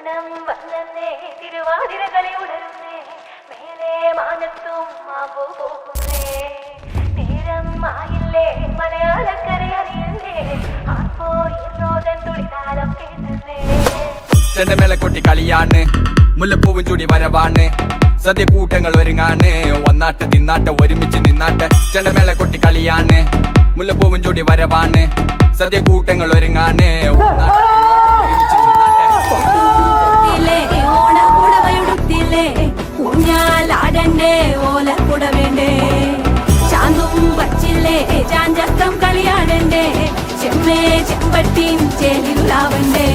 ഓണം വന്നേ തിരുവാതിരകളി ഉണർന്നേ മേലെ മാനത്തും മാമ്പൂ പോകുന്നേ നേരം ആയില്ലേ മലയാളക്കര അറിയല്ലേ ആപ്പോ ഈറോദൻ തുളിതാളം കേട്ടേ ചെണ്ടമേള കൊട്ടി കളിയാണ് മുല്ലപ്പൂവും ചൂടി വരവാണ് സദ്യ കൂട്ടങ്ങൾ ഒരുങ്ങാണ് ഒന്നാട്ട് തിന്നാട്ട് ഒരുമിച്ച് നിന്നാട്ട് ചെണ്ടമേള കൊട്ടി കളിയാണ് മുല്ലപ്പൂവും ചൂടി വരവാണ് സദ്യ കൂട്ടങ്ങൾ ഒരുങ്ങാണ് ഊഞ്ഞാലാടണ്ടേ ഓലക്കുട വേണ്ടേ ചാന്തും വച്ചില്ലേ ചാഞ്ചക്കം കളിയാടണ്ടേ ചെമ്മേ ചെമ്പട്ടിൻ ചേലിലാവണ്ടേ